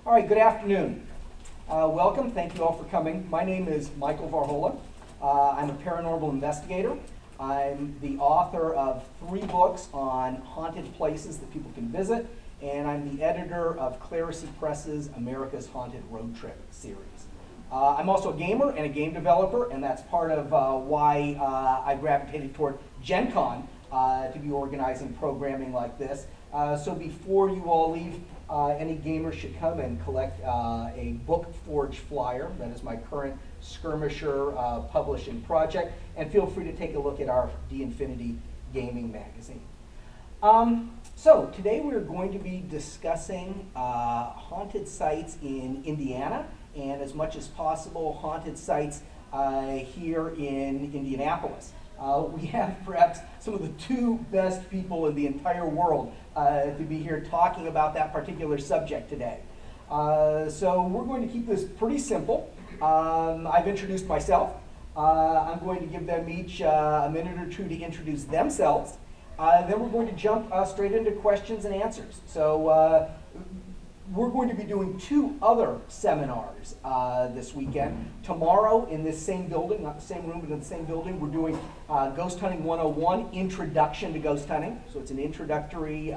All right, good afternoon. Welcome, thank you all for coming. My name is Michael Varhola. I'm a paranormal investigator. I'm the author of 3 books on haunted places that people can visit, and I'm the editor of Clerisy Press's America's Haunted Road Trip series. I'm also a gamer and a game developer, and that's part of why I gravitated toward GenCon to be organizing programming like this. So before you all leave, any gamers should come and collect a Book Forge flyer. That is my current Skirmisher publishing project. And feel free to take a look at our D-Infinity gaming magazine. So today we're going to be discussing haunted sites in Indiana, and as much as possible, haunted sites here in Indianapolis. We have perhaps some of the 2 best people in the entire world to be here talking about that particular subject today. So we're going to keep this pretty simple. I've introduced myself. I'm going to give them each a minute or 2 to introduce themselves. Then we're going to jump straight into questions and answers. So we're going to be doing 2 other seminars this weekend. Tomorrow in this same building, not the same room, but in the same building, we're doing Ghost Hunting 101, Introduction to Ghost Hunting. So it's an introductory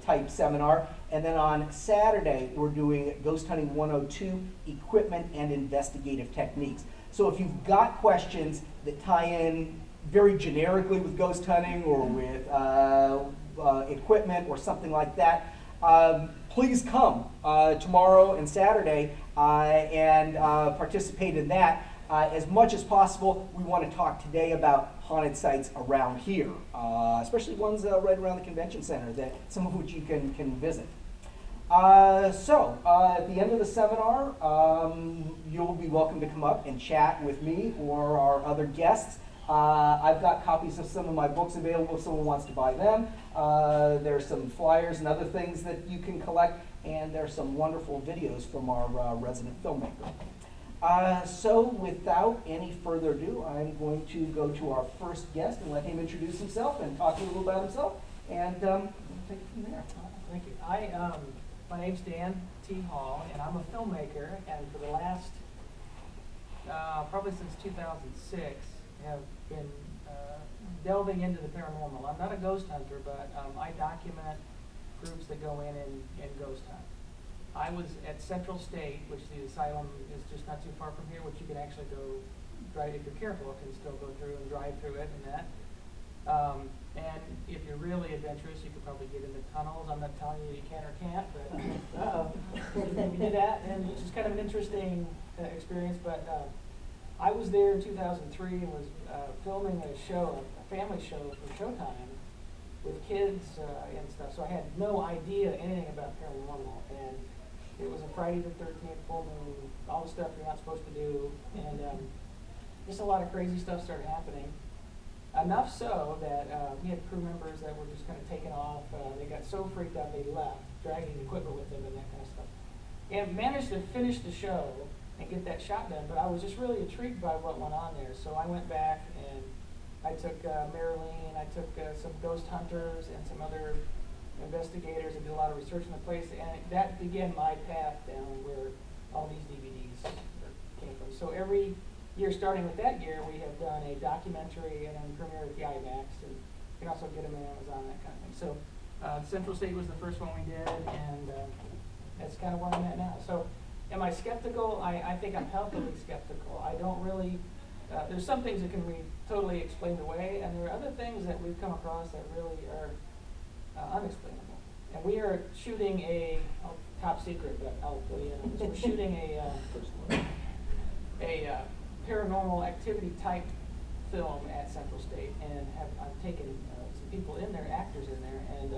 type seminar. And then on Saturday, we're doing Ghost Hunting 102, Equipment and Investigative Techniques. So if you've got questions that tie in very generically with ghost hunting or with equipment or something like that, please come tomorrow and Saturday and participate in that. As much as possible, we want to talk today about haunted sites around here, especially ones right around the convention center, that some of which you can visit. So at the end of the seminar, you'll be welcome to come up and chat with me or our other guests. I've got copies of some of my books available if someone wants to buy them. There's some flyers and other things that you can collect, and there's some wonderful videos from our resident filmmaker. So without any further ado, I'm going to go to our first guest and let him introduce himself and talk a little about himself, and we'll take it from there. Thank you. My name's Dan T. Hall, and I'm a filmmaker, and for the last, probably since 2006, have been delving into the paranormal. I'm not a ghost hunter, but I document groups that go in and ghost hunt. I was at Central State, which the asylum is just not too far from here, which you can actually go drive, if you're careful, can still go through and drive through it and that. And if you're really adventurous, you could probably get into tunnels. I'm not telling you you can or can't, but you can do that, and it's just kind of an interesting experience. But I was there in 2003 and was filming a show, a family show for Showtime with kids and stuff. So I had no idea anything about paranormal, and it was a Friday the 13th full moon, all the stuff you're not supposed to do, and just a lot of crazy stuff started happening. Enough so that we had crew members that were just kind of taken off. They got so freaked out they left, dragging equipment with them and that kind of stuff. And managed to finish the show and get that shot done, but I was just really intrigued by what went on there. So I went back and I took Marilene, I took some ghost hunters and some other investigators and did a lot of research in the place, and that began my path down where all these DVDs came from. So every year, starting with that year, we have done a documentary and then premiere at the IMAX, and you can also get them on Amazon, that kind of thing. So Central State was the first one we did, and that's kind of where I'm at now. So am I skeptical? I think I'm healthily skeptical. I don't really, there's some things that can be totally explained away, and there are other things that we've come across that really are unexplainable. And we are shooting top secret, but I'll fill you in on this. We're shooting a paranormal activity type film at Central State, and I've taken some people in there, actors in there, and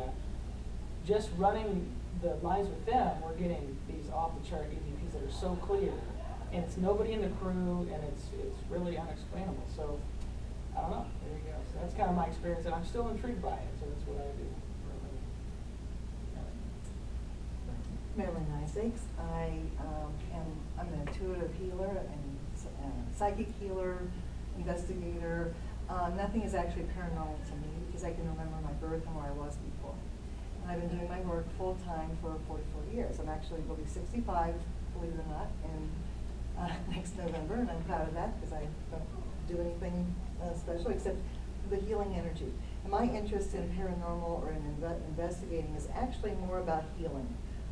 just running the lines with them, we're getting these off the chart EVPs that are so clear, and it's nobody in the crew, and it's really unexplainable. So I don't know. There you go. So that's kind of my experience, and I'm still intrigued by it. So that's what I do. Marilene Isaacs. I'm an intuitive healer and psychic healer, investigator. Nothing is actually paranormal to me because I can remember my birth and where I was before. And I've been doing my work full time for 44 years. And actually will be 65, believe it or not, next November, and I'm proud of that because I don't do anything special except the healing energy. And my interest in paranormal or in investigating is actually more about healing.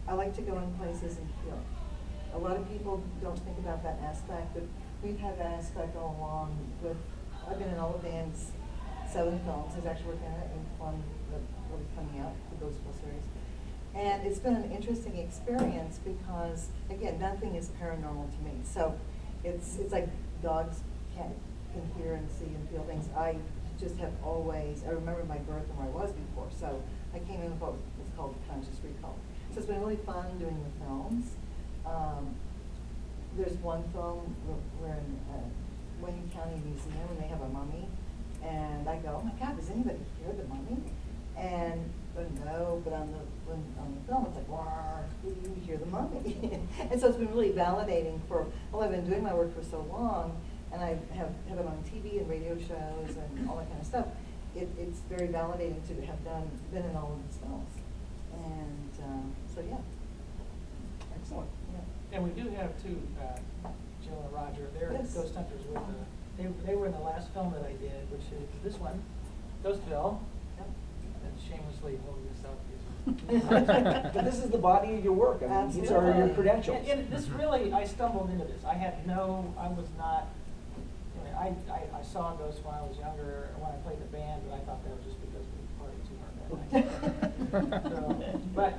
I like to go in places and heal. A lot of people don't think about that aspect, but we've had that aspect all along. I've been in all of Dan's 7 films. He's actually working on one that will be coming out, the Ghostful series. And it's been an interesting experience because, again, nothing is paranormal to me. So it's like dogs can hear and see and feel things. I just have always, I remember my birth and where I was before. So I came in with what was called conscious recall. So it's been really fun doing the films. There's one film we're in Wayne County Museum and they have a mummy. And I go, oh my God, does anybody hear the mummy? And no, but on the film, it's like, wow, you hear the mummy. And so it's been really validating well, I've been doing my work for so long, and I have it on TV and radio shows and all that kind of stuff. It's very validating to have been in all of these films. And so, yeah. Excellent. Yeah. And we do have two, Jill and Roger, they're Yes. ghost hunters with they were in the last film that I did, which is this one, Ghostville. And shamelessly holding this up. But this is the body of your work. I mean, these are your credentials. And this really, I stumbled into this. I was not, I saw ghosts when I was younger, when I played the band, but I thought that was just because we partied too hard that night. So, but,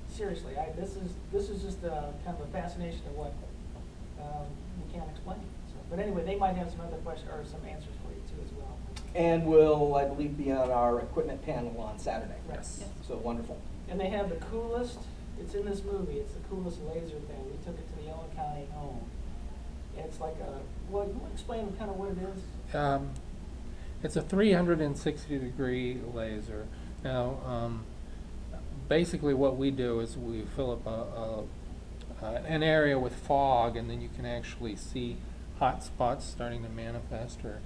seriously, this is just kind of a fascination of what we can't explain. So, but anyway, they might have some other questions or some answers for you too as well. And will, I believe, be on our equipment panel on Saturday. Yes. Yes. So wonderful. And they have the coolest, it's in this movie, it's the coolest laser thing. We took it to the Yellowknife County home. It's like well, you want to explain kind of what it is? It's a 360-degree laser. Now, basically what we do is we fill up an area with fog, and then you can actually see hot spots starting to manifest. Or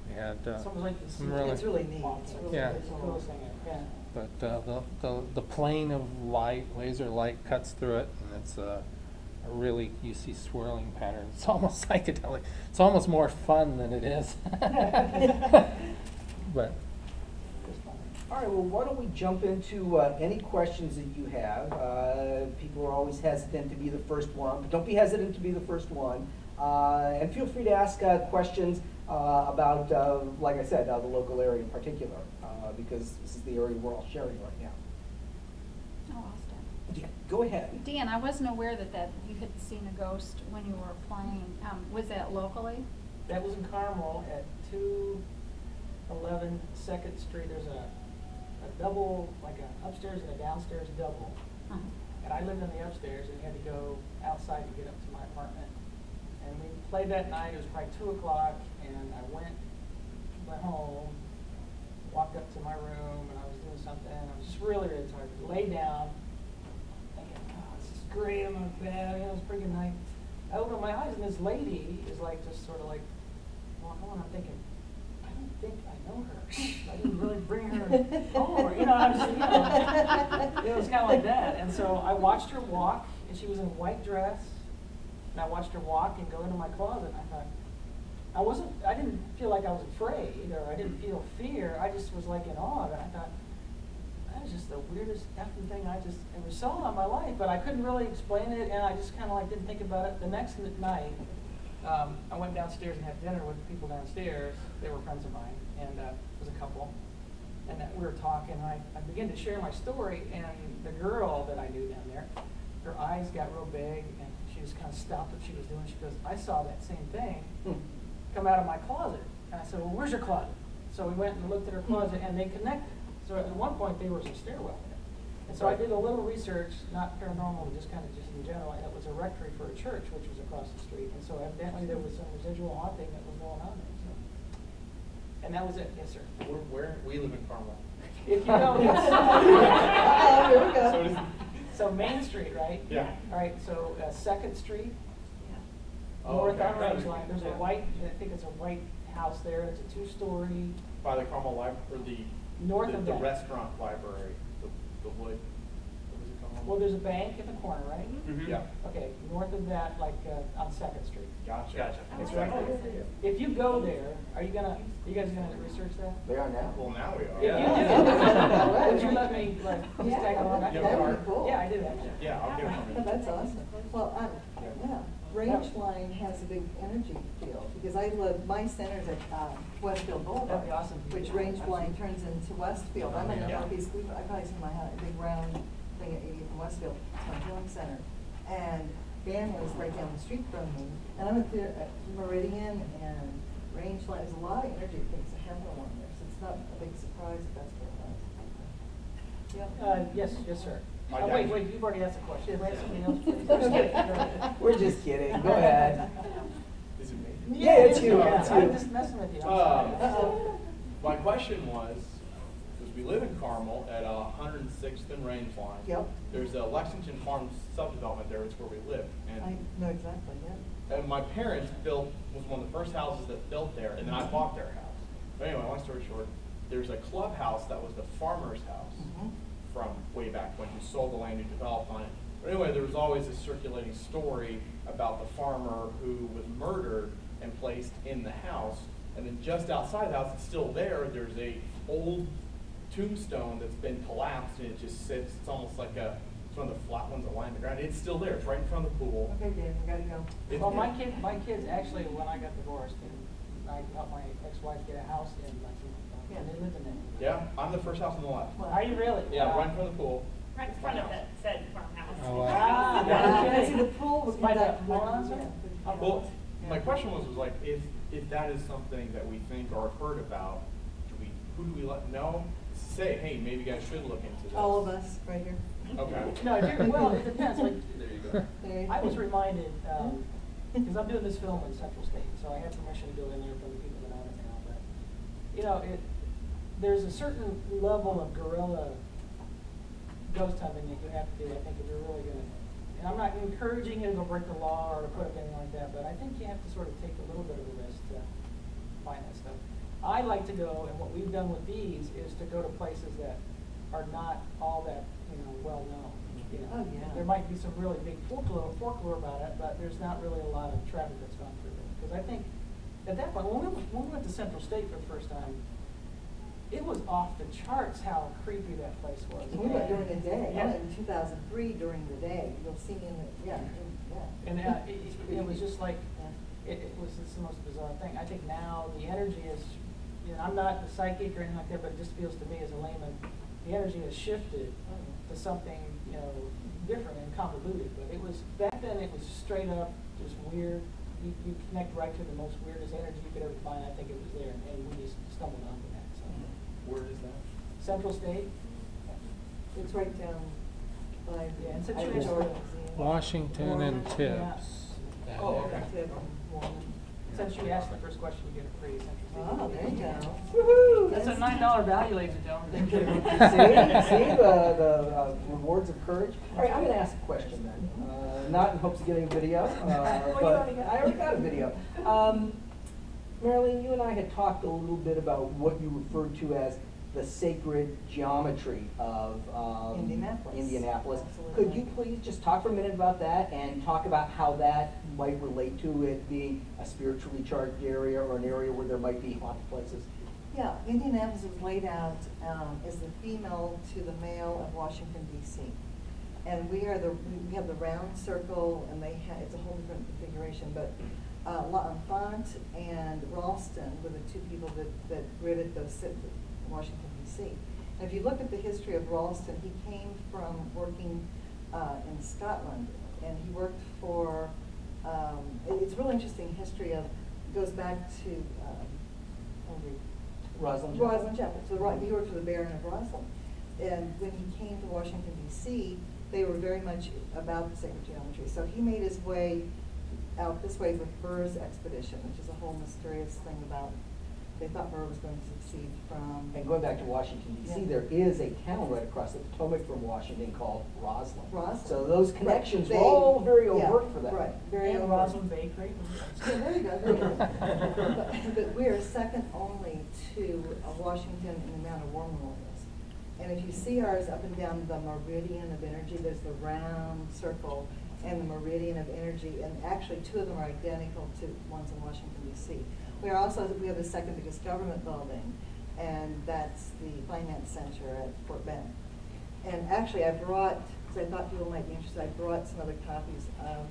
we had Something like this. some really, It's really neat. It's really Yeah. it's the coolest thing ever. Yeah. but the plane of light, laser light, cuts through it, and it's really, you see swirling patterns. It's almost psychedelic. It's almost more fun than it is. But All right, well, why don't we jump into any questions that you have. People are always hesitant to be the first one, but don't be hesitant to be the first one. And feel free to ask questions about, like I said, the local area in particular, because this is the area we're all sharing right now. Oh, Austin. Yeah, go ahead. Dan, I wasn't aware that you had seen a ghost when you were playing. Was that locally? That was in Carmel at 211 2nd Street. There's a double, like an upstairs and a downstairs double. Uh-huh. And I lived in the upstairs and had to go outside to get up to my apartment. And we played that night. It was probably 2 o'clock, and I went home, walked up to my room, and I was doing something. I was just really, really tired. Lay down, thinking, oh, this is great. I'm in bed. It was a pretty good night. I opened my eyes, and this lady is like, just sort of like, walking on. I'm thinking, I don't think I know her. I didn't really bring her over. I was just, it was kind of like that. And so I watched her walk, and she was in a white dress. And I watched her walk and go into my closet. And I thought, I didn't feel like I was afraid, or I didn't feel fear. I just was like in awe. And I thought, that is just the weirdest effing thing I just ever saw in my life. But I couldn't really explain it, and I just kind of like didn't think about it. The next night, I went downstairs and had dinner with people downstairs. They were friends of mine, and it was a couple. And we were talking, and I began to share my story, and the girl that I knew down there, her eyes got real big, and she just kind of stopped what she was doing. She goes, I saw that same thing come out of my closet. And I said, well, where's your closet? So we went and looked at her closet, and they connected. So at one point, there was a stairwell there. And so I did a little research, not paranormal, just kind of just in general, and it was a rectory for a church, which was across the street. And so evidently there was some residual haunting that was going on there. So. And that was it. Yes, sir. We live in Carmel. If you know, yes. Oh, here we go. So Main Street, right? Yeah. All right, so 2nd Street, Oh, north okay. on Rangeline. There's a white, I think it's a white house there. It's a 2-story. By the Carmel Library, or North of the that. restaurant library, the wood. What was it called? Well, there's a bank in the corner, right? Mm-hmm. Yeah. Okay, north of that, like on 2nd Street. Gotcha. It's like right that. there. If you go there, are you guys gonna research that? They are now. Well, now we are. If you Yeah. do, would you let me, like, just Yeah, tag along? that Yeah, would be cool. Yeah, I did actually. Yeah, I'll get it from you. That's awesome. Well, yeah, Range Line has a big energy field, because I live, my center's at Westfield Boulevard. That'd be awesome. Which Range Line turns into Westfield. I'm in the Yeah. northeast, I probably see my house, a big round thing at 80th and Westfield, it's my healing center. And Banner's right down the street from me, and I'm at Meridian and Range Line, there's a lot of energy things that happen along there, so it's not a big surprise if that's what it was. Yes, sir. My Oh, dad- wait, you've already asked a question. Wait, something else, please. I'm Just kidding. We're just kidding. Go ahead. Is it me? Yeah, it's you, Yeah, it's I'm you. just messing with you, I'm Uh-oh. My question was, because we live in Carmel at 106th and Range Line. Yep. There's a Lexington Farms subdevelopment there, it's where we live. I And, know exactly, yeah. and my parents was one of the first houses that built there, and then I bought their house. But anyway, long story short, there's a clubhouse that was the farmer's house Mhm. from way back when, who sold the land, who developed on it. But anyway, there was always this circulating story about the farmer who was murdered and placed in the house. And then just outside the house, it's still there, there's a old tombstone that's been collapsed, and it just sits, it's almost like it's one of the flat ones that line the ground. It's still there, it's right in front of the pool. Okay, Dan, you gotta go. It- Well, my kids actually, when I got divorced, and I helped my ex-wife get a house in Lexington, and they lived in it. Yeah, I'm the first house on the left. Are you really? Yeah, right in front of the pool. Right in front of the said farmhouse. Oh, wow. Ah, Yeah, okay. see, the pool was By the that ponds, yeah. or? Well, my question was like, if that is something that we think or heard about, who do we let know? Say, hey, maybe you guys should look into this. All of us, right here. Okay. No, well, it depends, like, There you go. There you I was go. reminded, because I'm doing this film in Central State, so I have permission to go in there from the people that own it now, but, you know, there's a certain level of guerrilla ghost hunting that you have to do, I think, if you're really gonna, and I'm not encouraging you to go break the law or to put up anything like that, but I think you have to sort of take a little bit of a risk to find that stuff. I like to go, and what we've done with these is to go to places that are not all that, well known. You know, Oh, yeah. there might be some really big folklore about it, but there's not really a lot of traffic that's gone through it. Because I think at that point, when we went to Central State for the first time, it was off the charts how creepy that place was. We went during the day, Yeah. in 2003 during the day, you'll see me in the, yeah. And it was just like, it was just the most bizarre thing. I think now the energy is, I'm not a psychic or anything like that, but it just feels to me as a layman, the energy has shifted to something, different and convoluted. But it was, back then it was straight up just weird. You connect right to the most weirdest energy you could ever find. I think it was there, and we just stumbled onto that. So. Where is that? Central State. It's right down by. Yeah, and since I you think asked- Museum. Washington and Yeah. Tips. that Oh, area. okay. Tip, Mormon. Since you asked the first question, you get a free Central State. Oh, there you go. Woohoo! That's a $9 value, ladies and gentlemen. See the rewards of courage? All right, I'm going to ask a question then. Not in hopes of getting a video, you but already got it. I already got a video. Marilene, you and I had talked a little bit about what you referred to as the sacred geometry of Indianapolis. Indianapolis. Absolutely. Could you please just talk for a minute about that and talk about how that might relate to it being a spiritually charged area or an area where there might be haunted places? Yeah, Indianapolis is laid out as the female to the male of Washington, D.C. And we have the round circle, and it's a whole different configuration, but L'Enfant and Ralston were the two people that gridded Washington, D.C. And if you look at the history of Ralston, he came from working in Scotland, and he worked for, it's a really interesting history goes back to, Rosalind? Rosalind Chapel. So he worked for the Baron of Rosalind. And when he came to Washington, D.C., they were very much about the sacred geometry. So he made his way out this way with Burr's expedition, which is a whole mysterious thing about, they thought Burr was going to succeed from. And going back to Washington, D.C., Yeah. there is a town right across the Potomac from Washington called Roslyn. Roslyn. So those connections Right. were all very Yeah, overt for that. Right, very And overt. Roslyn Bakery. Yeah, there you go, there you go. But we are second only to Washington in the amount of war memorials. And if you see ours up and down the meridian of energy, there's the round circle and the meridian of energy, and actually two of them are identical to ones in Washington, D.C. We have the second biggest government building, and that's the Finance Center at Fort Bend. And actually I brought, because I thought people might be interested, I brought some other copies of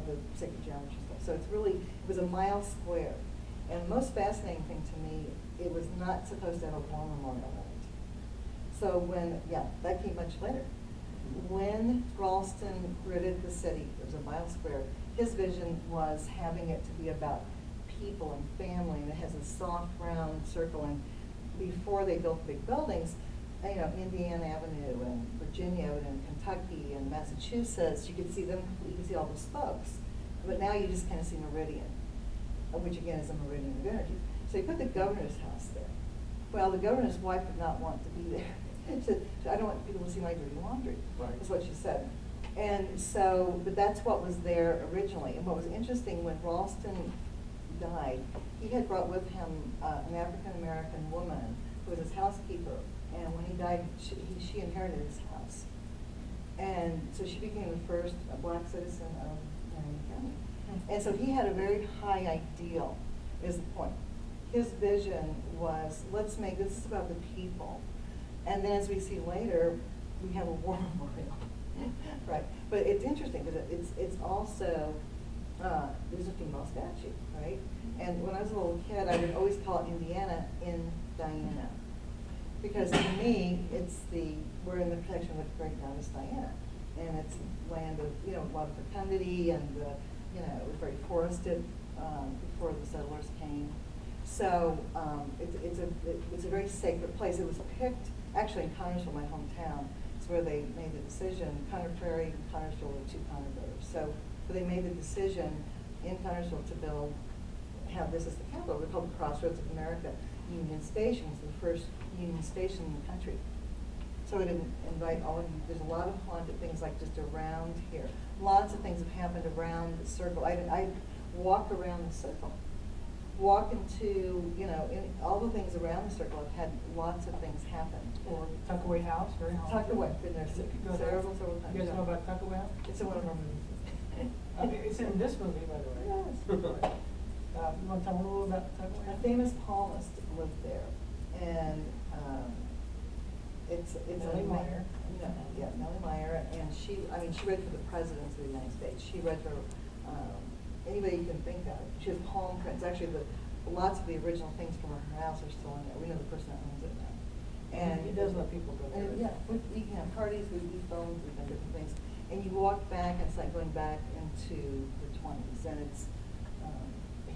the sacred geometry stuff. So it was a mile square. And the most fascinating thing to me, it was not supposed to have a war memorial in it. So that came much later. When Ralston gridded the city, it was a mile square, his vision was having it to be about people and family, and it has a soft round circle. And before they built big buildings, Indiana Avenue and Virginia Avenue and Kentucky and Massachusetts, you could see them, you could see all the spokes. But now you just kind of see meridian, which again is a meridian of energy. So you put the governor's house there. Well, the governor's wife did not want to be there. She said, I don't want people to see my dirty laundry, is what she said. And so, but that's what was there originally. And what was interesting, when Ralston died, he had brought with him an African-American woman who was his housekeeper. And when he died, she inherited his house. And so she became the first black citizen of Marion County. And so he had a very high ideal, is the point. His vision was, let's make this is about the people. And then as we see later, we have a war memorial, right? But it's interesting because it's also, there's a female statue, right? And when I was a little kid, I would always call it Indiana in Diana. Because to me, we're in the protection of the great goddess Diana. And it's land of, a lot of fecundity, and, it was very forested before the settlers came. So it's a very sacred place. It was picked, actually in Connersville, my hometown, is where they made the decision. Conner Prairie and Connersville were two Conner brothers. So they made the decision in Connersville to have this as the capital. We're called the Crossroads of America. Union Station was the first Union station in the country. So we didn't invite all of you. There's a lot of haunted things like just around here. Lots of things have happened around the circle. I walk around the circle. Walk into, in all the things around the circle. I've had lots of things happen. Or Tuckaway House, very haunted. Tuckaway, been there several times. You guys know about Tuckaway House? It's in one of our movies. It's in this movie, by the way. Yes. You want to tell me a little about Tuckaway House? A famous palmist lived there, and it's Nellie Meyer. Nellie Meyer, and she read for the presidents of the United States. She read for anybody you can think of. She has palm prints. Actually, lots of the original things from her house are still in there. We know the person that owns it now. And he does let people go there. We can have parties, we phones, we've done different things. And you walk back, and it's like going back into the 20s, and it's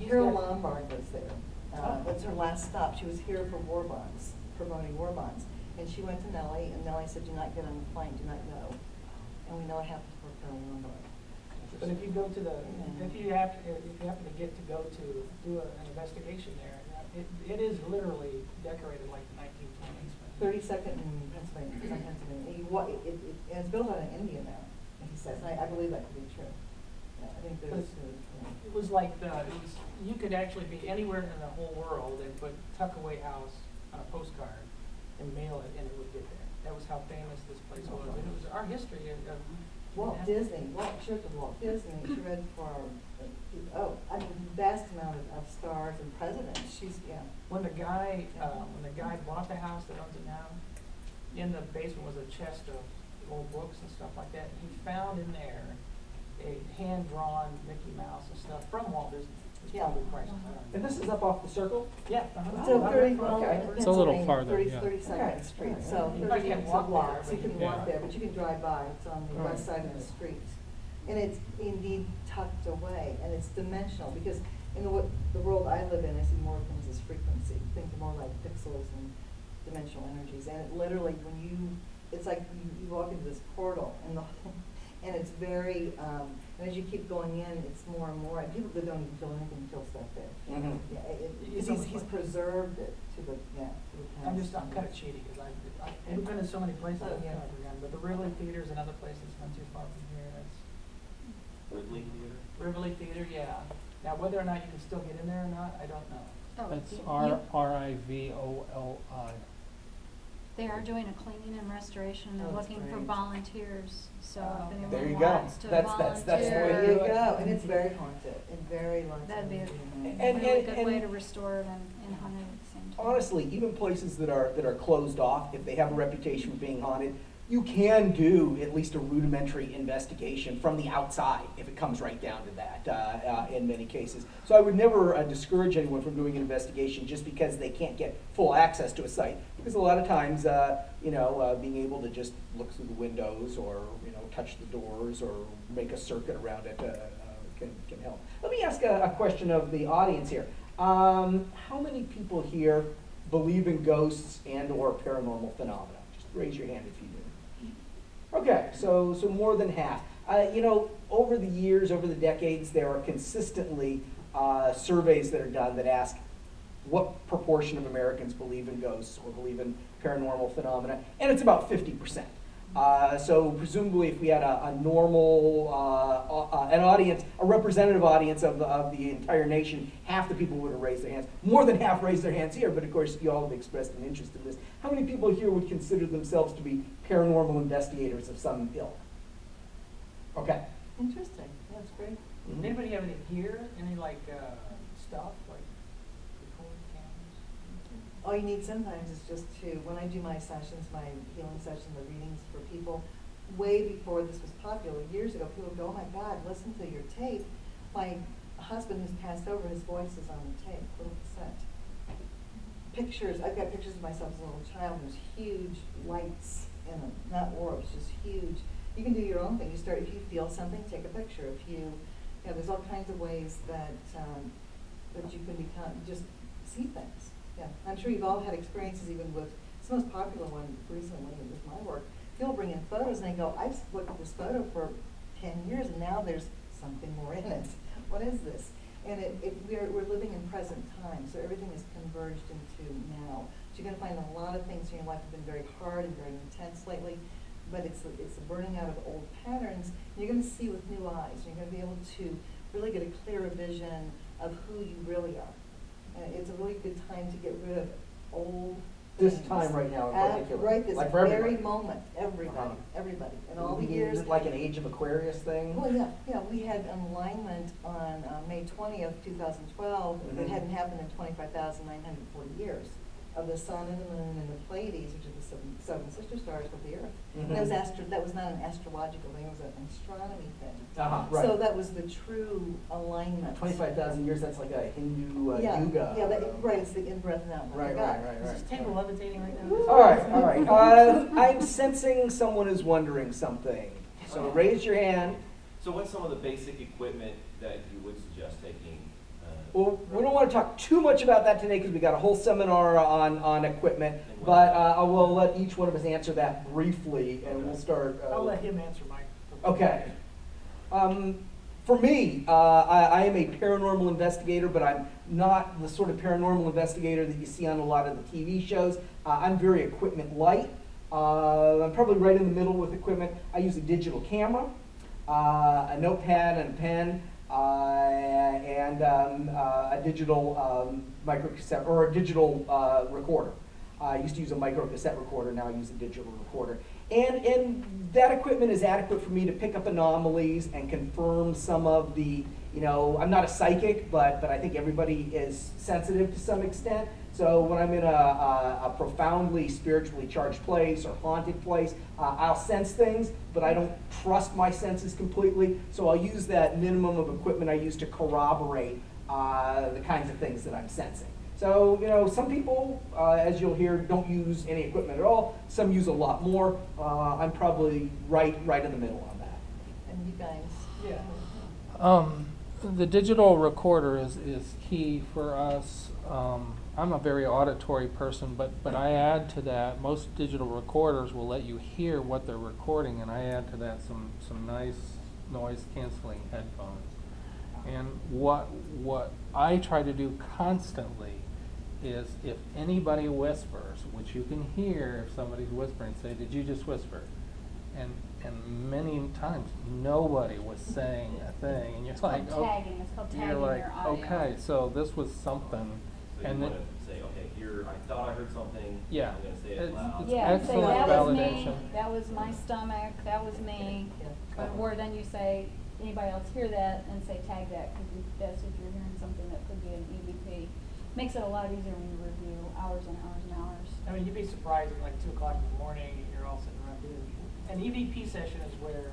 Carol Lombard was there. That's her last stop. She was here for war bonds, promoting war bonds. And she went to Nellie, and Nellie said, do not get on the plane, do not go. And we know it happened for Carol Lombard. But if you go to if you happen to get to go to do an investigation there, it is literally decorated like the 1920s. 32nd in Pennsylvania. And it's built on an Indian mound, he says. And I believe that to be true. Yeah, I think there's. It was like you could actually be anywhere in the whole world and put Tuckaway House on a postcard and mail it, and it would get there. That was how famous this place was. And it was our history of Walt Disney. She worked with Walt Disney. She read for vast amount of stars and presidents. When the guy bought the house that owns it now, in the basement was a chest of old books and stuff like that. He found in there a hand-drawn Mickey Mouse and stuff from Walt Disney. It's probably priceless. And this is up off the circle? Yeah. So very well. It's a little farther, 32nd Street. So You probably can't walk blocks. there, You but can you walk can. there, but you can drive by. It's on the west side of the street. And it's indeed tucked away, and it's dimensional, because in the world I live in, I see more things as frequency. Think more like pixels and dimensional energies. And it literally, it's like you walk into this portal, and it's very, and as you keep going in, it's more and more, and people that don't even feel anything feel stuff there. Mm-hmm. Yeah, he's preserved it to the past. I'm kind of cheating, because I've been in so many places, I can't forget, but the Rivoli Theater's another place that's not too far from here. Ridley Theater? Rivoli Theater, yeah. Now, whether or not you can still get in there or not, I don't know. Oh, That's you- RIVOLI. They are doing a cleaning and restoration, and Oh, they're that's looking for great. volunteers, so Oh, if there you anyone go. wants to That's the way to There do you it. go, and it's very haunted, and very haunted. that'd be a And- really good way and- to restore it and hunt it at the same time. Honestly, even places that are closed off, if they have a reputation for being haunted, you can do at least a rudimentary investigation from the outside if it comes right down to that in many cases. So I would never discourage anyone from doing an investigation just because they can't get full access to a site, because a lot of times, being able to just look through the windows or touch the doors or make a circuit around it can help. Let me ask a question of the audience here. How many people here believe in ghosts and/or paranormal phenomena? Just raise your hand if you do. Okay, so more than half. Over the years, over the decades, there are consistently surveys that are done that ask what proportion of Americans believe in ghosts or believe in paranormal phenomena, and it's about 50%. So presumably, if we had a normal, an audience, a representative audience of the entire nation, half the people would have raised their hands. More than half raised their hands here, but of course, you all have expressed an interest in this. How many people here would consider themselves to be paranormal investigators of some ilk? Okay. Interesting, that's great. Mhm. Anybody have any gear, any stuff, like record cameras? All you need sometimes is just when I do my sessions, my healing sessions, the readings for people, way before this was popular, years ago, people would go, oh my God, listen to your tape. My husband who's passed over, his voice is on the tape, little cassette. Pictures, I've got pictures of myself as a little child, there's huge lights in them, not orbs, just huge. You can do your own thing. If you feel something, take a picture. There's all kinds of ways that you can just see things. Yeah, I'm sure you've all had experiences even with, it's the most popular one recently with my work. People bring in photos and they go, I've looked at this photo for 10 years and now there's something more in it. What is this? And we're living in present time, so everything is converged into now. So you're going to find a lot of things in your life have been very hard and very intense lately, but it's a burning out of old patterns. And you're going to see with new eyes. You're going to be able to really get a clearer vision of who you really are. It's a really good time to get rid of old This things. time right now in particular. Right, this Like for very everybody. moment, everybody. And all the Is years. it like an Age of Aquarius thing? Well, yeah, we had an alignment on May 20th, 2012, that Mhm. hadn't happened in 25,940 years, of the sun and the moon and the Pleiades, which are the seven sister stars of the Earth. And Mhm. that was not an astrological thing, it was an astronomy thing. Right. So that was the true alignment. 25,000 years, that's like a Hindu Yeah, yuga. right, it's the in-breath and out-breath. Right, I got right, it. right, Is right. this table levitating right now? All right. I'm sensing someone is wondering something. So raise your hand. So what's some of the basic equipment that you would suggest taking? Well, we don't want to talk too much about that today because we got a whole seminar on equipment, but I will let each one of us answer that briefly, and we'll start. I'll let him answer mine. Okay. For me, I am a paranormal investigator, but I'm not the sort of paranormal investigator that you see on a lot of the TV shows. I'm very equipment light. I'm probably right in the middle with equipment. I use a digital camera, a notepad and a pen, and a digital microcassette or a digital recorder. I used to use a microcassette recorder, now I use a digital recorder. And that equipment is adequate for me to pick up anomalies and confirm some of the, I'm not a psychic, but I think everybody is sensitive to some extent. So when I'm in a profoundly spiritually charged place or haunted place, I'll sense things, but I don't trust my senses completely. So I'll use that minimum of equipment I use to corroborate the kinds of things that I'm sensing. So, some people, as you'll hear, don't use any equipment at all. Some use a lot more. I'm probably right in the middle on that. And you guys? Yeah. The digital recorder is key for us. I'm a very auditory person, but I add to that, most digital recorders will let you hear what they're recording, and I add to that some nice noise canceling headphones. And what I try to do constantly is if anybody whispers, which you can hear if somebody's whispering, say, did you just whisper? And many times nobody was saying a thing, and you're It's like, called tagging. It's called tagging you're like, your audio. okay, so this was something, So you and want then, to say, okay, I thought I heard something. Yeah. I'm gonna say it It's- loud. it's Yeah, say excellent that was me, validation. that was my stomach, that was me. Yeah. Or then you say, anybody else hear that, and say tag that, because that's if you're hearing something that could be an EVP. Makes it a lot easier when you review hours and hours and hours. I mean, you'd be surprised at like 2 o'clock in the morning, you're all sitting around doing, an EVP session is where,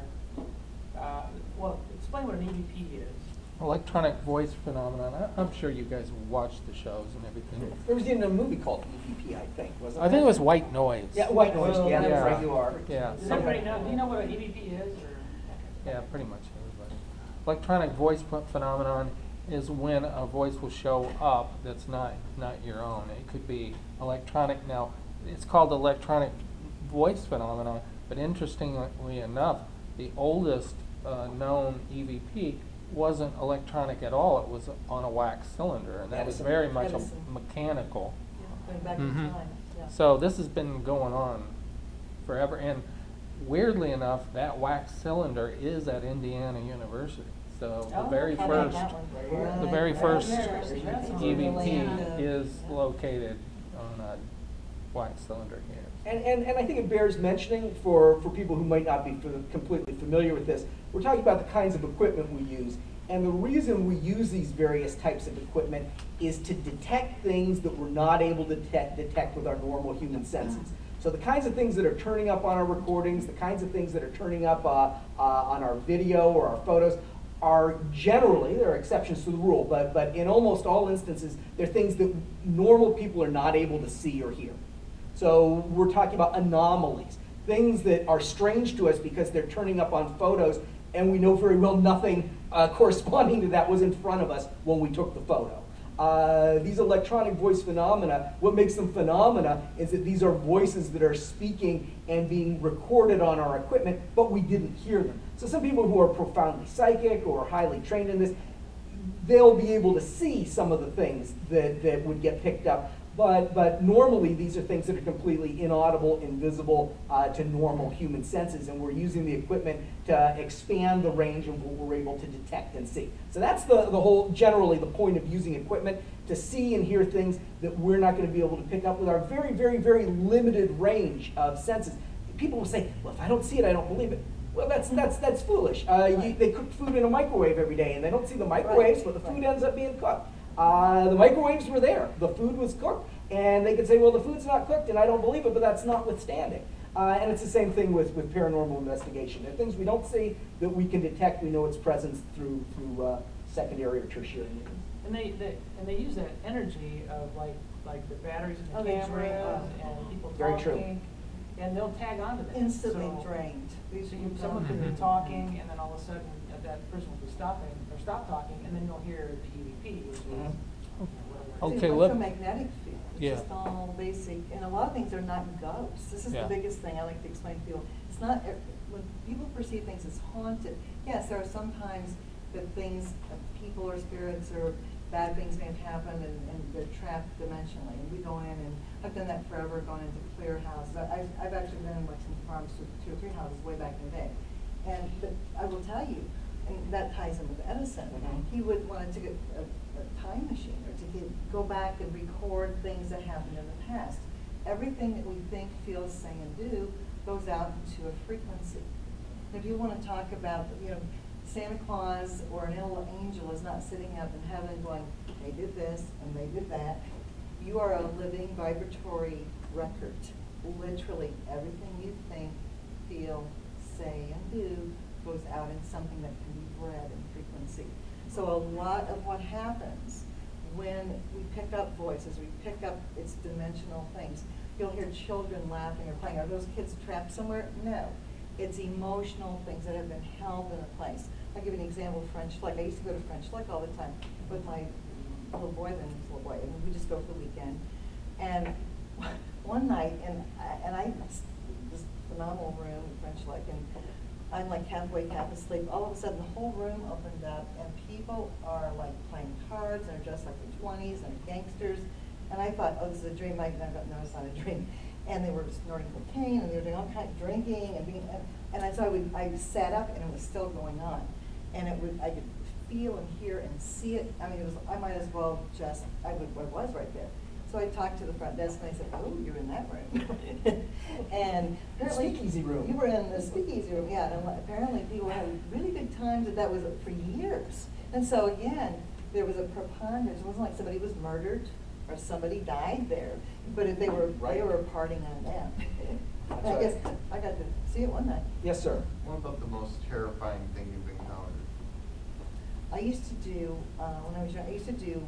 well, explain what an EVP is. Electronic voice phenomenon. I'm sure you guys watched the shows and everything. There was even a movie called EVP, I think, wasn't there? I think it was white noise. Yeah, white noise, Well, yeah, that's yeah. right, you are. Yeah. Does everybody know, do you know what an EVP is, or? Yeah, pretty much everybody. Electronic voice phenomenon is when a voice will show up that's not your own. It could be electronic. Now, it's called electronic voice phenomenon, but interestingly enough, the oldest known EVP wasn't electronic at all. It was on a wax cylinder, and that was Edison. very much Edison. mechanical. Going back in Mhm. time, yeah. So this has been going on forever, and weirdly enough, that wax cylinder is at Indiana University. So the Oh, very How first, about that one? the very Right. first That's EVP Atlanta. is Yeah. located on a wax cylinder here. And I think it bears mentioning for people who might not be completely familiar with this, we're talking about the kinds of equipment we use. And the reason we use these various types of equipment is to detect things that we're not able to detect with our normal human senses. So the kinds of things that are turning up on our recordings, the kinds of things that are turning up on our video or our photos are generally, there are exceptions to the rule, but in almost all instances, they're things that normal people are not able to see or hear. So we're talking about anomalies, things that are strange to us because they're turning up on photos, and we know very well nothing corresponding to that was in front of us when we took the photo. These electronic voice phenomena, what makes them phenomena is that these are voices that are speaking and being recorded on our equipment, but we didn't hear them. So some people who are profoundly psychic or highly trained in this, they'll be able to see some of the things that would get picked up. But normally these are things that are completely inaudible, invisible to normal human senses, and we're using the equipment to expand the range of what we're able to detect and see. So that's the whole, generally the point of using equipment, to see and hear things that we're not going to be able to pick up with our very, very, very limited range of senses. People will say, well, if I don't see it, I don't believe it. Well, that's foolish. They cook food in a microwave every day, and they don't see the microwaves, but the food ends up being cooked. The microwaves were there. The food was cooked. And they could say, well, the food's not cooked, and I don't believe it, but that's notwithstanding. And it's the same thing with paranormal investigation. There are things we don't see that we can detect. We know its presence through secondary or tertiary means. And they use that energy of like the batteries in the Oh, they cameras drain. and people Very talking. true. And they'll tag onto that. Instantly So- drained. So someone could be talking, and then all of a sudden that person will be stopping or stop talking, and then you'll hear the EVP, which is Mhm. whatever. Okay, It's let- electromagnetic field. It's Yeah. just all basic, and a lot of things are not ghosts. This is Yeah. the biggest thing I like to explain to people. It's not, when people perceive things as haunted, yes, there are sometimes that things, people or spirits or bad things may have happened and they're trapped dimensionally. And we go in, and I've done that forever, going into clear houses. I've actually been in Lexington Farms to 2 or 3 houses way back in the day. But I will tell you, and that ties in with Edison, Mhm. he would want to get a time machine or to go back and record things that happened in the past. Everything that we think, feel, say, and do goes out into a frequency. If you want to talk about, Santa Claus or an angel is not sitting up in heaven going, they did this and they did that. You are a living vibratory record. Literally everything you think, feel, say, and do goes out in something that can be read in frequency. So a lot of what happens when we pick up voices, we pick up its dimensional things. You'll hear children laughing or playing. Are those kids trapped somewhere? No. It's emotional things that have been held in a place. I'll give you an example of French Lick. I used to go to French Lick all the time with my little boy, then his little boy, and we just go for the weekend. And one night, and I this phenomenal room, French Lick, and I'm like half asleep. All of a sudden, the whole room opened up, and people are like playing cards, and they're dressed like the 20s, and they're gangsters. And I thought, oh, this is a dream. I thought, no, it's not a dream. And they were snorting cocaine, and they were doing all kinds of drinking, and so I sat up, and it was still going on, and I could feel and hear and see it. I mean, I might as well I was right there. So I talked to the front desk and I said, oh, you're in that room. And apparently. Speakeasy room. You were in the speakeasy room, yeah, and apparently people had really good times, and that was for years. And so again, there was a preponderance, it wasn't like somebody was murdered or somebody died there, but if they were partying on that. That's I guess right. I got to see it one night. Yes, sir. What about the most terrifying thing you've encountered? I used to do, when I was young, I used to do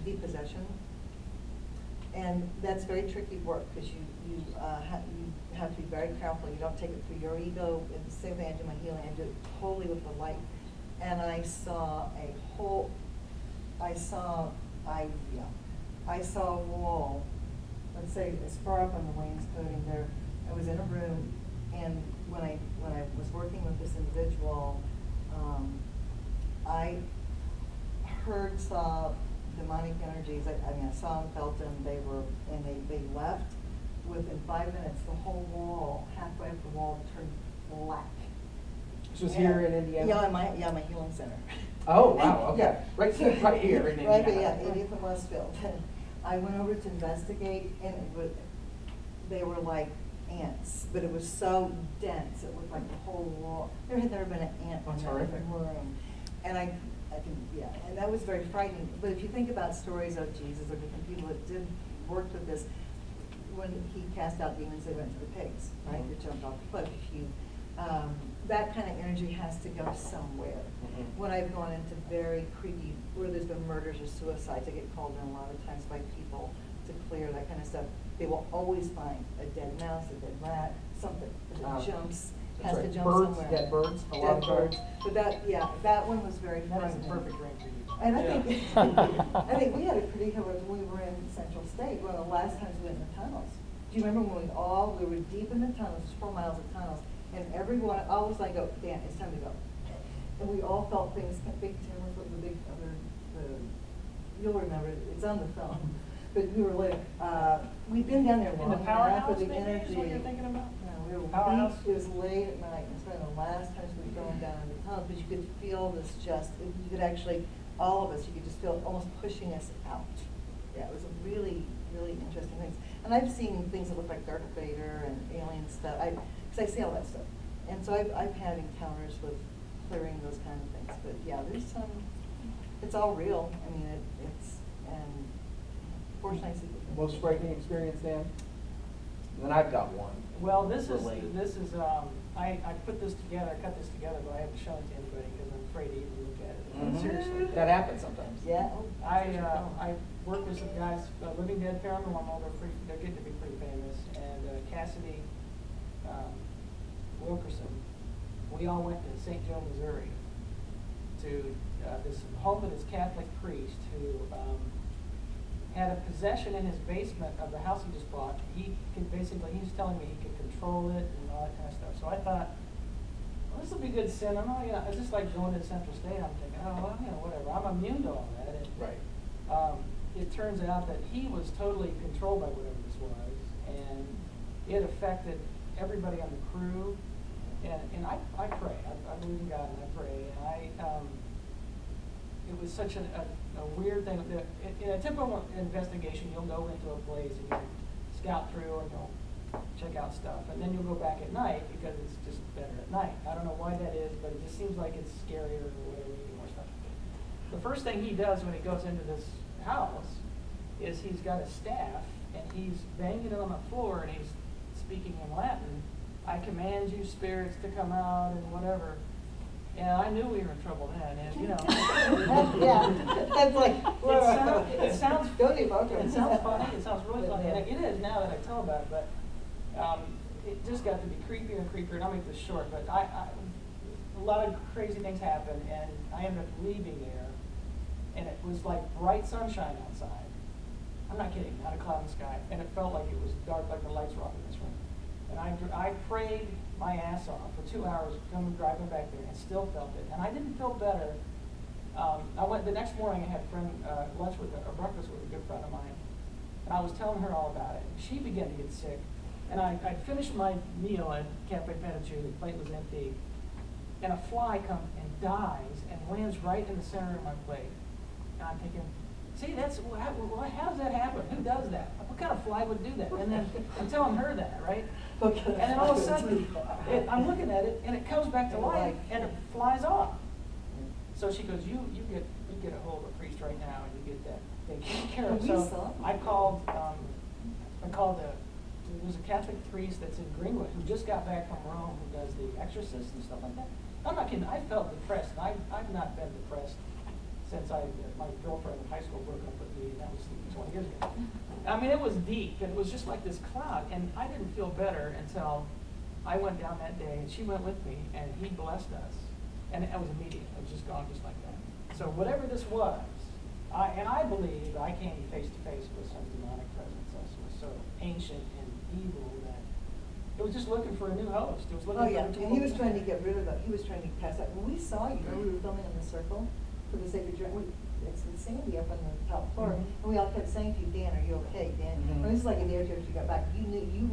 deep possession. And that's very tricky work because you have to be very careful. You don't take it through your ego. And the same thing I do my healing, I do it totally with the light. And I saw a wall, let's say as far up on the wainscoting there. I was in a room, and when I was working with this individual, I saw demonic energies. I mean, I saw them, felt them. They left within 5 minutes. The whole wall, halfway up the wall, turned black. This was here in Indiana? Yeah, my healing center. Oh, wow, okay. Yeah. Right here in Indiana. Right, but yeah, 80th and Westfield. I went over to investigate, and they were like ants, but it was so dense. It looked like the whole wall. There had never been an ant in that room. And I can, and that was very frightening. But if you think about stories of Jesus or different people that did work with this, when he cast out demons, they went to the pigs, right? Mhm. They jumped off the cliff. That kind of energy has to go somewhere. Mhm. When I've gone into very creepy, where there's been murders or suicides, I get called in a lot of times by people to clear that kind of stuff. They will always find a dead mouse, a dead rat, something that jumps. That's Has to right. jump Birds, somewhere. dead birds, a lot Dead of birds. But that one was very That is frightening. a perfect range for you. And I think, I think we had a pretty horrible, when we were in Central State, one of the last times we went in the tunnels. Do you remember when we were deep in the tunnels, 4 miles of tunnels, and everyone, all of us like, go, Dan, it's time to go. And we all felt things, Big Tim was the big other, you'll remember, it's on the film. But we were like, we'd been down there In long the enough powerhouse, with the maybe, energy. is what you're thinking about? No, we were Powerhouse? It was late at night, and it's one of the last times we've gone down in the tunnel, because you could feel this you could actually, all of us, you could just feel almost pushing us out. Yeah, it was a really, really interesting thing. And I've seen things that look like Darth Vader and alien stuff, because I see all that stuff. And so I've had encounters with clearing those kind of things. But yeah, there's some, it's all real. I mean, and fortunately I see people. Most frightening experience, Dan? Then I've got one. Well, this is, Relate. I put this together, I cut this together, but I haven't shown it to anybody because I'm afraid to even look at it. Mhm. Seriously. That happens sometimes. Yeah. I work with some guys, Living Dead Paranormal, they're getting to be pretty famous, and Cassidy Wilkerson. We all went to St. Joe, Missouri, to this home of this Catholic priest who had a possession in his basement of the house he just bought. He was telling me he could control it and all that kind of stuff. So I thought, well, this will be good sin. It's just like going to Central State. I'm thinking, oh, well, whatever. I'm immune to all that. And, Right. it turns out that he was totally controlled by whatever this was, and it affected everybody on the crew. And I pray. I believe in God, and I pray. And it was such a weird thing. In a typical investigation, you'll go into a place and you'll scout through and you'll check out stuff, and then you'll go back at night because it's just better at night. I don't know why that is, but it just seems like it's scarier or whatever. You do more stuff. The first thing he does when he goes into this house is he's got a staff and he's banging it on the floor and he's speaking in Latin. I command you spirits to come out and whatever. And I knew we were in trouble then, and Yeah, that's like, it sounds don't evoke it. It sounds funny. It sounds really funny, and it is now that I tell about it. But it just got to be creepier and creepier. And I'll make this short, but a lot of crazy things happened, and I ended up leaving there, and it was like bright sunshine outside. I'm not kidding, not a cloud in the sky, and it felt like it was dark, like the lights were off in this room. And I prayed my ass off for 2 hours, driving back there, and still felt it. And I didn't feel better. I went the next morning. I had breakfast with a good friend of mine, and I was telling her all about it. She began to get sick, and I finished my meal at Cafe Petachu. The plate was empty, and a fly comes and dies and lands right in the center of my plate. And I'm thinking, see, that's, how does that happen? Who does that? What kind of fly would do that? And then I'm telling her that, right? And then all of a sudden, I'm looking at it, and it comes back to life, and it flies off. So she goes, you get a hold of a priest right now, and you get that thing taken care of. So I called there's a Catholic priest that's in Greenwood who just got back from Rome, who does the exorcists and stuff like that. I'm not kidding. I felt depressed, and I've not been depressed since my girlfriend in high school broke up with me, and that was 20 years ago. I mean, it was deep, and it was just like this cloud, and I didn't feel better until I went down that day, and she went with me, and he blessed us, and it was immediate. It was just gone just like that. So whatever this was, I believe I came face to face with some demonic presence that was so ancient and evil that it was just looking for a new host. It was looking for And he was trying to get rid of it. He was trying to pass out. When we saw you, remember we were filming in the circle for the Sacred Journey. It's with Sandy up on the top floor, and we all kept saying to you, Dan, are you okay, Dan? Well, this is like a day or two after you got back. You knew you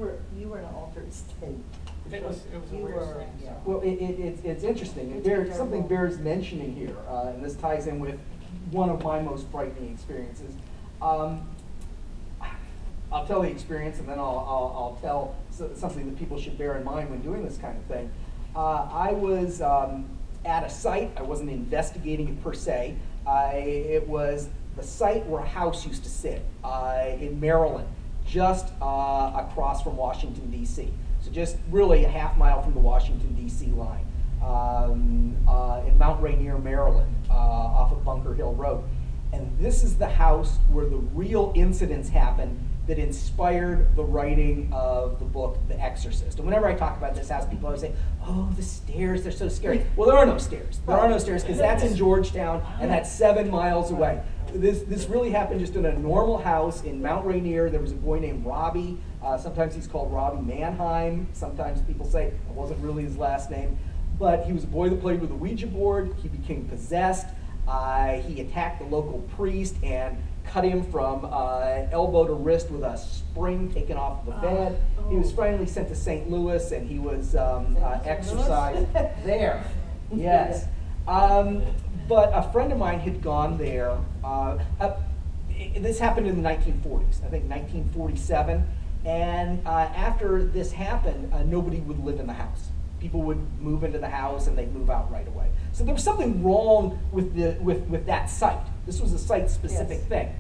were in an altered state. It was a weird thing. Yeah. Well, it's interesting. Something bears mentioning here, and this ties in with one of my most frightening experiences. I'll tell the experience, and then I'll tell something that people should bear in mind when doing this kind of thing. I was at a site. I wasn't investigating it per se. It was the site where a house used to sit in Maryland, just across from Washington, D.C. So just really a half mile from the Washington, D.C. line, in Mount Rainier, Maryland, off of Bunker Hill Road. And this is the house where the real incidents happened that inspired the writing of the book, The Exorcist. And whenever I talk about this house, people always say, oh, the stairs, they're so scary. Well, there are no stairs. There are no stairs because that's in Georgetown, and that's 7 miles away. This really happened just in a normal house in Mount Rainier. There was a boy named Robbie. Sometimes he's called Robbie Mannheim. Sometimes people say it wasn't really his last name. But he was a boy that played with a Ouija board. He became possessed. He attacked the local priest and cut him from elbow to wrist with a spring taken off the bed. He was finally sent to St. Louis, and he was exorcised there. Yes. But a friend of mine had gone there. This happened in the 1940s, I think 1947. And after this happened, nobody would live in the house. People would move into the house and they'd move out right away. So there was something wrong with that site. This was a site-specific thing.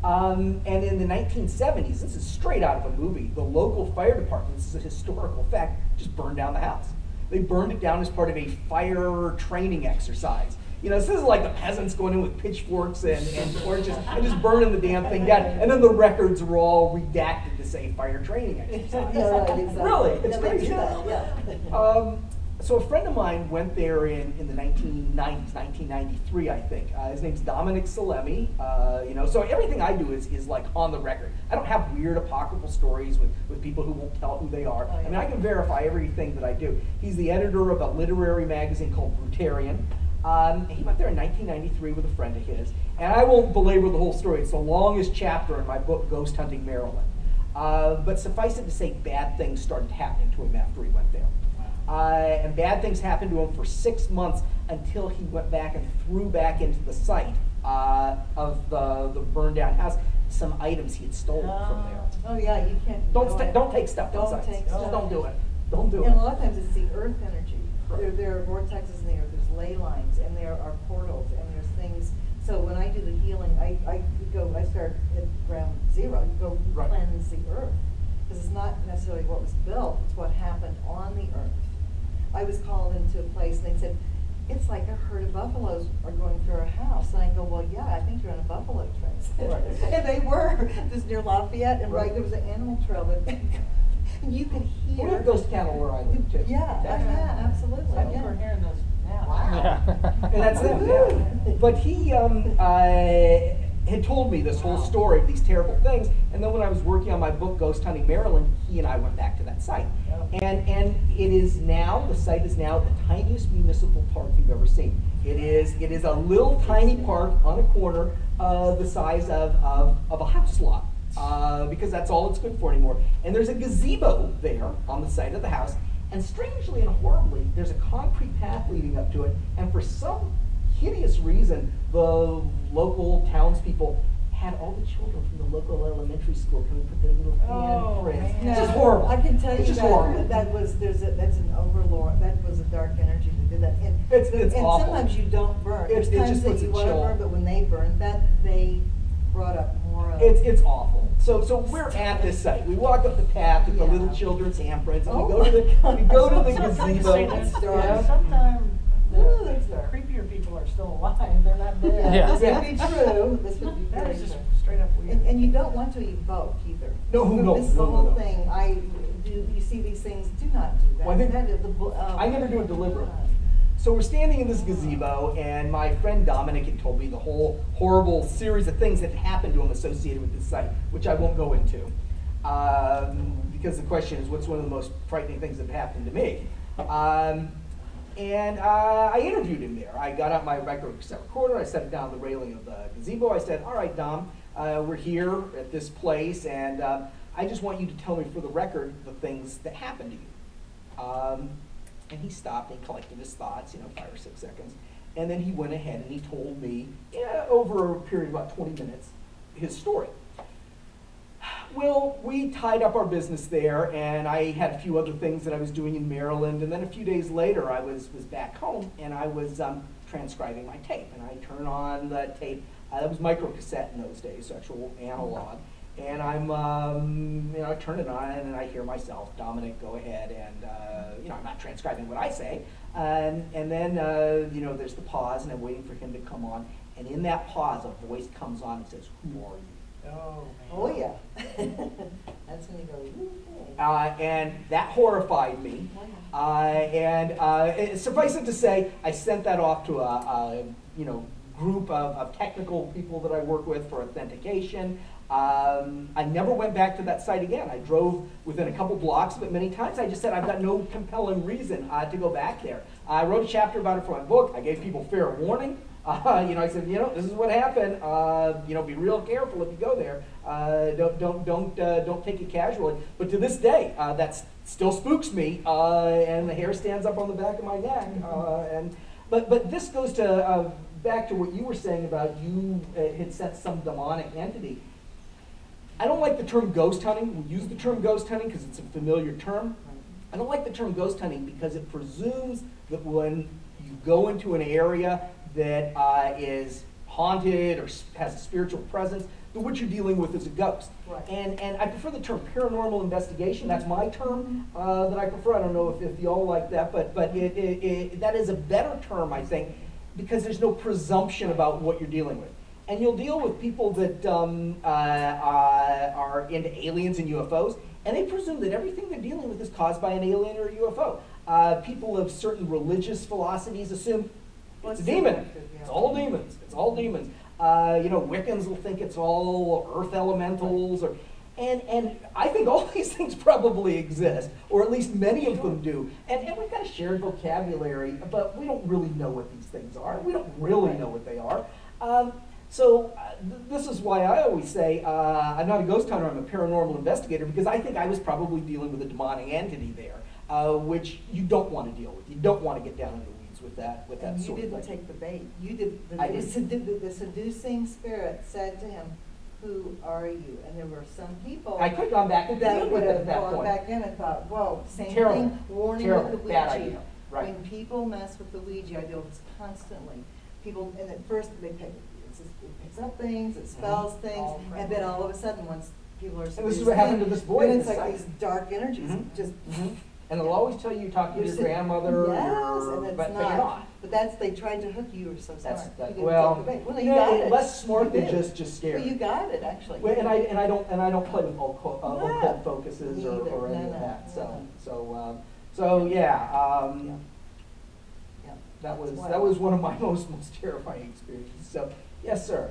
And in the 1970s, this is straight out of a movie, the local fire department, this is a historical fact, just burned down the house. They burned it down as part of a fire training exercise. You know, this isn't like the peasants going in with pitchforks and torches and just burning the damn thing down. And then the records are all redacted to say fire training exercise. Yeah, right, exactly. Really, it's crazy. Yeah. So a friend of mine went there in the 1990s, 1993, I think. His name's Dominic Salemi. So everything I do is like on the record. I don't have weird apocryphal stories with people who won't tell who they are. Oh, yeah. I mean, I can verify everything that I do. He's the editor of a literary magazine called Brutarian. He went there in 1993 with a friend of his. And I won't belabor the whole story. It's the longest chapter in my book, Ghost Hunting Maryland. But suffice it to say, bad things started happening to him after he went there. And bad things happened to him for 6 months until he went back and threw back into the site of the burned down house some items he had stolen from there. Oh yeah, you can't. Don't take stuff from sites. Just don't do it. Don't do it. And a lot of times it's the earth energy. There are vortexes in the earth, there's ley lines, and there are portals, and there's things. So when I do the healing, I start at ground zero. You go cleanse the earth. Because it's not necessarily what was built, it's what happened on the earth. I was called into a place and they said, it's like a herd of buffaloes are going through our house. And I go, well, yeah, I think you're on a buffalo trail. Right. And they were. This near Lafayette, and right there was an animal trail that you could hear. We have ghost cattle where I live too. Yeah, yeah, absolutely. I think Yeah. we're hearing those now. Wow. And that's them, yeah. But he had told me this whole story of these terrible things, and then when I was working on my book, Ghost Hunting Maryland, he and I went back to that site. And it is now, the site is now the tiniest municipal park you've ever seen. It is a little tiny park on a corner the size of a house lot, because that's all it's good for anymore. And there's a gazebo there on the site of the house, and strangely and horribly, there's a concrete path leading up to it, and for some hideous reason, the local townspeople had all the children from the local elementary school come and put their little Oh, handprints. man. It's just horrible. I can tell It's you just horrible. that's an overlord, that was a dark energy that did that. And It's and awful. sometimes you don't burn. There's It times just that puts you a want to chill. burn, but when they burned that, they brought up more of. It's awful. So we're at this site. We walk up the path with the Yeah. little children's handprints, and Oh we go to the my we go to the Sometimes they gazebo. say that, Yeah. Sometimes Ooh, the that's dark. creepier people are still alive, they're not dead. Yeah. This would be true, this would be That very is just true. straight up weird. And you don't want to evoke either. No, This is the no, whole no. thing, you see these things, do not do that. Well, I think- That is I never do it deliberately. God. So we're standing in this gazebo, and my friend Dominic had told me the whole horrible series of things that happened to him associated with this site, which I won't go into. Because the question is, what's one of the most frightening things that have happened to me? I interviewed him there. I got out my cassette recorder, I set it down the railing of the gazebo. I said, all right, Dom, we're here at this place, and I just want you to tell me for the record the things that happened to you. And he stopped and collected his thoughts, 5 or 6 seconds. And then he went ahead and he told me, over a period of about 20 minutes, his story. Well, we tied up our business there, and I had a few other things that I was doing in Maryland. And then a few days later, I was back home, and I was transcribing my tape. And I turn on the tape. That was microcassette in those days, so actual analog. And I'm, I turn it on, and I hear myself, Dominic, go ahead, and I'm not transcribing what I say. And then, there's the pause, and I'm waiting for him to come on. And in that pause, a voice comes on and says, "Who are you?" Oh, man. Oh, yeah. That's when you go, okay. And that horrified me. Suffice it to say, I sent that off to a group of technical people that I work with for authentication. I never went back to that site again. I drove within a couple blocks of it many times. I just said I've got no compelling reason to go back there. I wrote a chapter about it for my book. I gave people fair warning. I said, this is what happened. Be real careful if you go there. Don't take it casually. But to this day, that still spooks me, and the hair stands up on the back of my neck. But this goes to back to what you were saying about you had sent some demonic entity. I don't like the term ghost hunting. We use the term ghost hunting because it's a familiar term. I don't like the term ghost hunting because it presumes that when you go into an area that is haunted or has a spiritual presence, that what you're dealing with is a ghost. Right. And I prefer the term paranormal investigation. That's my term that I prefer. I don't know if y'all like that, but that is a better term, I think, because there's no presumption about what you're dealing with. And you'll deal with people that are into aliens and UFOs, and they presume that everything they're dealing with is caused by an alien or a UFO. People of certain religious philosophies assume it's a demon. It's all demons. It's all demons. Wiccans will think it's all earth elementals, and I think all these things probably exist, or at least many of them do. And we've got a shared vocabulary, but we don't really know what these things are. We don't really know what they are. This is why I always say I'm not a ghost hunter, I'm a paranormal investigator, because I think I was probably dealing with a demonic entity there, which you don't want to deal with. You don't want to get down in the weeds with that And sort you of didn't thing. take the bait. You did. I did. The seducing spirit said to him, "Who are you?" And there were some people I could have gone back and that deal would with it have at that gone point. back in and thought, "Whoa, same Terrible. thing." Warning Terrible. with the Bad Ouija. idea. Right. When people mess with the Ouija, I deal with this constantly. People, and at first they pick. It picks up things, it spells things, All and then all of a sudden, once people are And this is what happened to this boy then at it's the like site. these dark energies, just. And they'll always tell you you're talking to You're your sitting- grandmother, Yes, and it's but not. you're not. But they tried to hook you. You're so smart. That's You that, didn't well, take the bait. Well, you got it. less smart You than did. just scared. Well, you got it actually. Well, and I don't play with occult No. focuses Me either. or any No, of no, that. no. So yeah. Yeah. That was Wow. one of my most terrifying experiences. So yes, sir.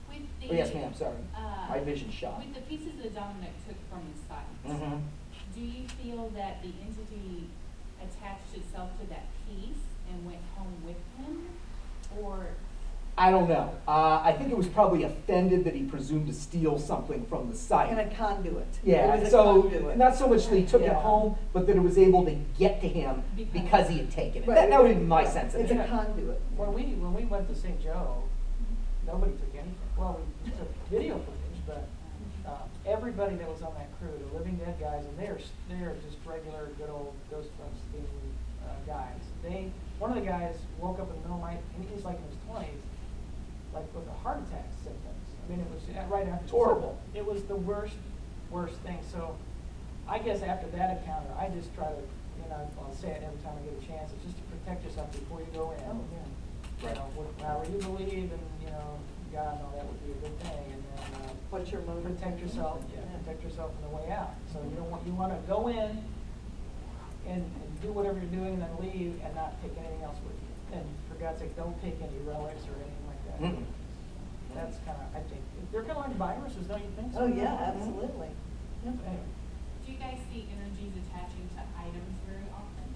With the, Oh, yes, ma'am. Sorry, my uh, vision shot. with the pieces that Dominic took from the site, Mm-hmm. do you feel that the entity attached itself to that piece and went home with him? Or I don't know. I think it was probably offended that he presumed to steal something from the site. And a conduit. Yeah, It was a so conduit. not so much that he took it Yeah. home, but that it was able to get to him because he had taken it. Right. That would be my sense of It's it. a conduit. When we went to St. Joe, nobody took anything. Well, we took video footage, but everybody that was on that crew, the living dead guys, and they're just regular, good old Ghostbusters guys. One of the guys woke up in the middle of the night, and he's like in his 20s, like with a heart attack symptoms. I mean, it was right after. It's horrible. It was the worst thing. So, I guess after that encounter, I just try to, I'll say it every time I get a chance. It's just to protect yourself before you go in. Oh, yeah. You know, however you believe, and God, and all that would be a good thing. And then What's your motive? protect yourself. Yeah, protect yourself on the way out. So you want to go in and do whatever you're doing, and then leave and not take anything else with you. And for God's sake, don't take any relics or anything like that. Mm-mm. That's kind of, I think, they're kind of like viruses, don't you think so? Oh, yeah, absolutely. Yeah, but anyway. Do you guys see energies attaching to items very often?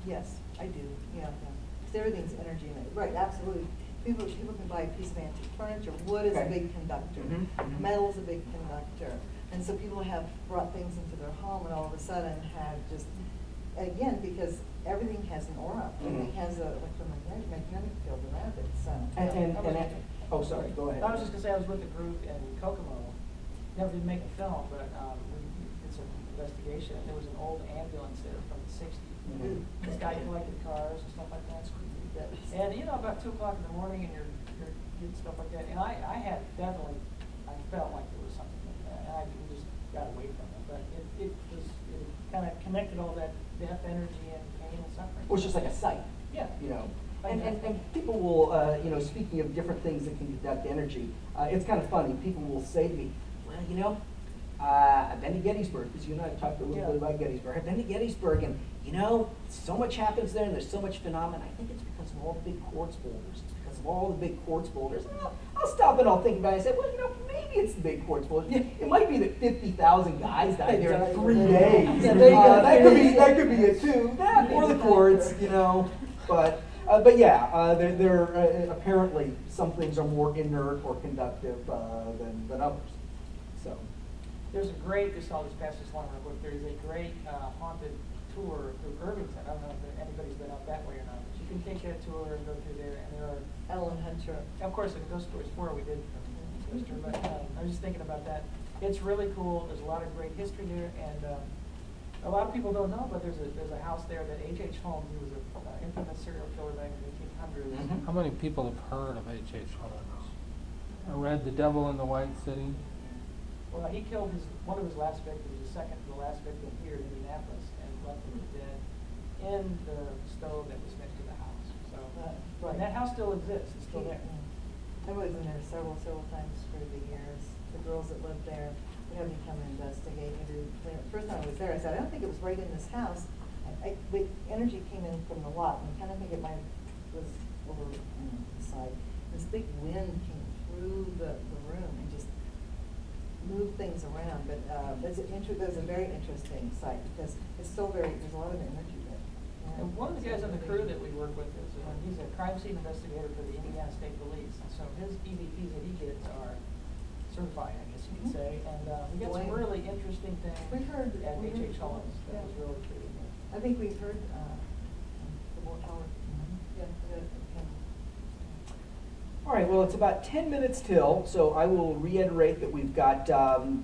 Yes, I do, yeah. Because everything's energy in it. Right, absolutely. People can buy a piece of antique furniture. Wood is a Okay. big conductor. Mhm, mhm. Metal's a big conductor. And so people have brought things into their home and all of a sudden have just, again, because everything has an aura. Everything has a electromagnetic field around it, so. Oh, sorry, go ahead. I was just gonna say, I was with a group in Kokomo, never did make a film, but we did some investigation, and there was an old ambulance there from the 60s. Mhm. This guy collected cars and stuff like that. And about 2 o'clock in the morning, and you're getting stuff like that, and I felt like there was something like that, and we just got away from it, but it kind of connected all that death energy and pain and suffering. Or it's just like a site. Yeah. And people will, speaking of different things that can conduct energy, it's kind of funny. People will say to me, well, I've been to Gettysburg, because you and I talked a little bit about Gettysburg. I've been to Gettysburg, and, so much happens there, and there's so much phenomena. I think it's because of all the big quartz boulders. It's because of all the big quartz boulders. And I'll stop and I'll think about it and say, well, maybe it's the big quartz boulders. It might be that 50,000 guys died there in 3 days. Yeah, there you go. That could be it too. Or the quartz, But yeah, they're apparently some things are more inert or conductive than others. So There's a great, just I'll just pass this along real quick, there's a great haunted tour through Irvington. I don't know if anybody's been out that way or not, but you can take that tour and go through there, and there are, Ellen Hunter. of course, in Ghost Stories 4 we did Ghost Story, but I was just thinking about that. It's really cool, there's a lot of great history there, and a lot of people don't know, but there's a house there that H.H. Holmes, he was an infamous serial killer back in the 1800s. Mhm. How many people have heard of H.H. Holmes? I read The Devil in the White City. Well, he killed one of his last victims, the second to the last victim here in Indianapolis, and left him dead in the stove that was next to the house. So, Right. and that house still exists, it's still there. I was in there several times through the years. The girls that lived there would have me come and investigate. First time I was there, I said, I don't think it was right in this house. The energy came in from the lot, and I kind of think it was over on the side. This big wind came through the room and just moved things around. But it's a very interesting site because it's still there's a lot of energy there. Yeah. And one of the guys on the crew that we work with is, he's a crime scene investigator for the Indiana State Police. And so his EVPs that he gets are certified, I guess you could say. And we got some really interesting things We heard at H.H. Holmes that was really pretty. I think we've heard the more Howard. Yeah. all right, well, it's about 10 minutes till, so I will reiterate that we've got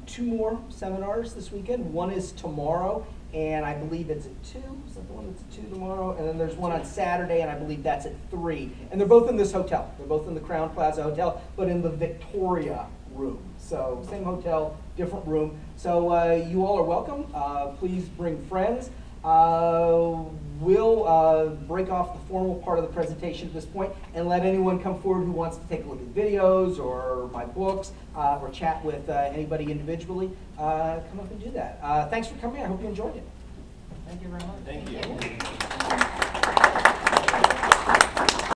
2 more seminars this weekend. One is tomorrow, and I believe it's at 2. Is that the one that's at 2 tomorrow? And then there's one on Saturday, and I believe that's at 3. And they're both in this hotel. They're both in the Crowne Plaza Hotel, but in the Victoria room. So same hotel, different room. So you all are welcome. Please bring friends. We'll break off the formal part of the presentation at this point and let anyone come forward who wants to take a look at videos or my books or chat with anybody individually. Come up and do that. Thanks for coming. I hope you enjoyed it. Thank you very much. Thank you.